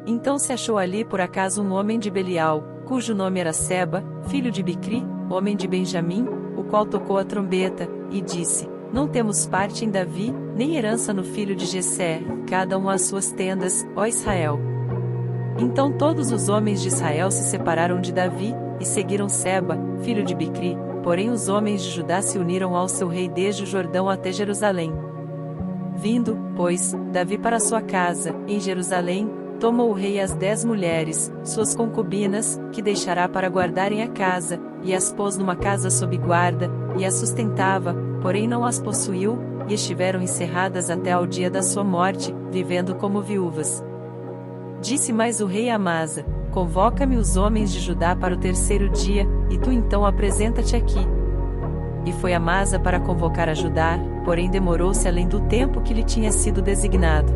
Então se achou ali por acaso um homem de Belial, cujo nome era Seba, filho de Bicri, homem de Benjamim, o qual tocou a trombeta, e disse: Não temos parte em Davi, nem herança no filho de Jessé, cada um às suas tendas, ó Israel. Então todos os homens de Israel se separaram de Davi, e seguiram Seba, filho de Bicri, porém os homens de Judá se uniram ao seu rei desde o Jordão até Jerusalém. Vindo, pois, Davi para sua casa, em Jerusalém, tomou o rei as 10 mulheres, suas concubinas, que deixará para guardarem a casa, e as pôs numa casa sob guarda, e as sustentava, porém não as possuiu, e estiveram encerradas até ao dia da sua morte, vivendo como viúvas. Disse mais o rei a Amasa: Convoca-me os homens de Judá para o terceiro dia, e tu então apresenta-te aqui. E foi Amasa para convocar a Judá, porém demorou-se além do tempo que lhe tinha sido designado.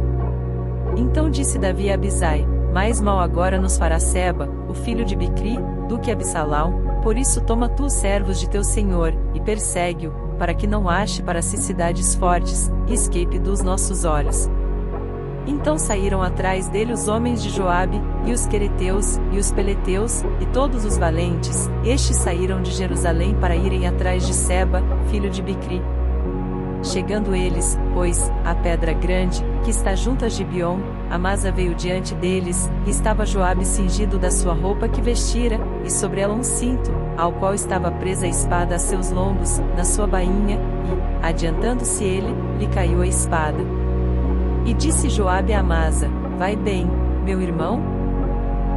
Então disse Davi a Abisai: Mais mal agora nos fará Seba, o filho de Bicri, do que Absalão, por isso toma tu os servos de teu senhor, e persegue-o, para que não ache para si cidades fortes, e escape dos nossos olhos. Então saíram atrás dele os homens de Joabe, e os quereteus, e os peleteus, e todos os valentes, estes saíram de Jerusalém para irem atrás de Seba, filho de Bicri. Chegando eles, pois, à pedra grande, que está junto a Gibeon, Amasa veio diante deles, e estava Joabe cingido da sua roupa que vestira, e sobre ela um cinto, ao qual estava presa a espada a seus lombos, na sua bainha, e, adiantando-se ele, lhe caiu a espada. E disse Joabe a Amasa: Vai bem, meu irmão?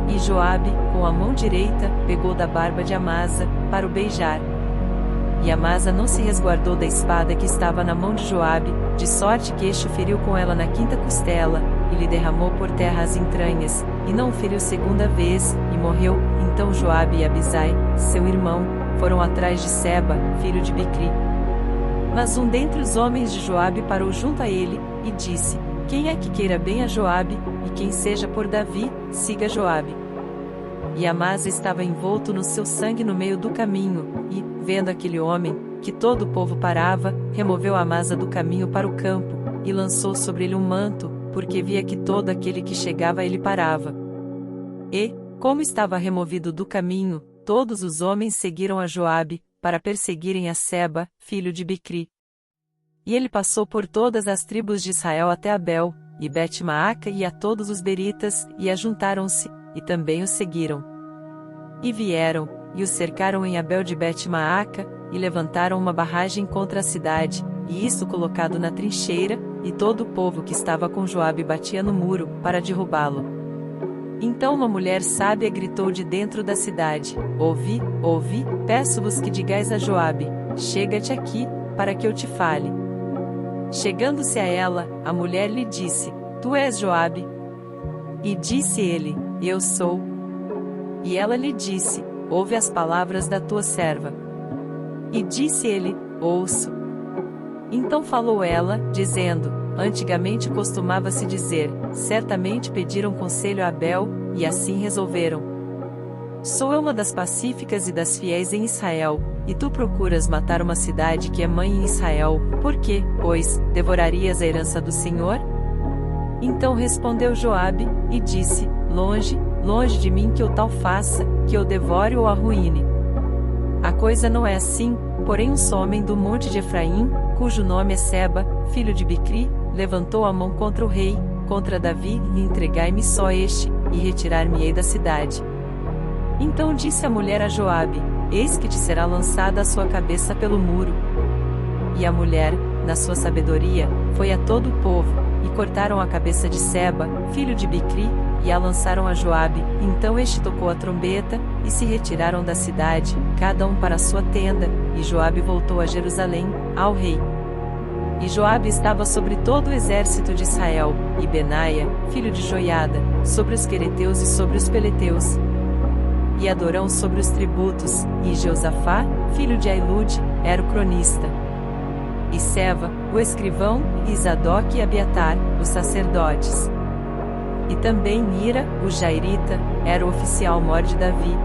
E Joabe, com a mão direita, pegou da barba de Amasa, para o beijar. E Amasa não se resguardou da espada que estava na mão de Joabe, de sorte que este o feriu com ela na quinta costela, e lhe derramou por terra as entranhas, e não o feriu segunda vez, e morreu. Então Joabe e Abisai, seu irmão, foram atrás de Seba, filho de Bicri. Mas um dentre os homens de Joabe parou junto a ele, e disse: Quem é que queira bem a Joabe, e quem seja por Davi, siga Joabe. E Amasa estava envolto no seu sangue no meio do caminho, e, vendo aquele homem, que todo o povo parava, removeu Amasa do caminho para o campo, e lançou sobre ele um manto, porque via que todo aquele que chegava a ele parava. E, como estava removido do caminho, todos os homens seguiram a Joabe, para perseguirem a Seba, filho de Bicri. E ele passou por todas as tribos de Israel até Abel, e Bet-Maaca e a todos os beritas, e ajuntaram-se, e também os seguiram. E vieram, e os cercaram em Abel de Bet-Maaca, e levantaram uma barragem contra a cidade, e isto colocado na trincheira, e todo o povo que estava com Joabe batia no muro, para derrubá-lo. Então uma mulher sábia gritou de dentro da cidade: Ouvi, ouvi, peço-vos que digais a Joabe: Chega-te aqui, para que eu te fale. Chegando-se a ela, a mulher lhe disse: Tu és Joabe? E disse ele: Eu sou. E ela lhe disse: Ouve as palavras da tua serva. E disse ele: Ouço. Então falou ela, dizendo: Antigamente costumava-se dizer: Certamente pediram conselho a Abel, e assim resolveram. Sou eu uma das pacíficas e das fiéis em Israel, e tu procuras matar uma cidade que é mãe em Israel, por quê, pois, devorarias a herança do Senhor? Então respondeu Joabe, e disse: Longe, longe de mim que eu tal faça, que eu devore ou arruíne. A coisa não é assim, porém um só homem do monte de Efraim, cujo nome é Seba, filho de Bicri, levantou a mão contra o rei, contra Davi, e entregai-me só este, e retirar-me-ei da cidade. Então disse a mulher a Joabe: Eis que te será lançada a sua cabeça pelo muro. E a mulher, na sua sabedoria, foi a todo o povo, e cortaram a cabeça de Seba, filho de Bicri, e a lançaram a Joabe. Então este tocou a trombeta, e se retiraram da cidade, cada um para a sua tenda, e Joabe voltou a Jerusalém, ao rei. E Joabe estava sobre todo o exército de Israel, e Benaia, filho de Joiada, sobre os quereteus e sobre os peleteus. E Adorão sobre os tributos, e Jeosafá, filho de Ailude, era o cronista. E Seva, o escrivão, e Zadoc e Abiatar, os sacerdotes. E também Ira, o jairita, era o oficial mor de Davi.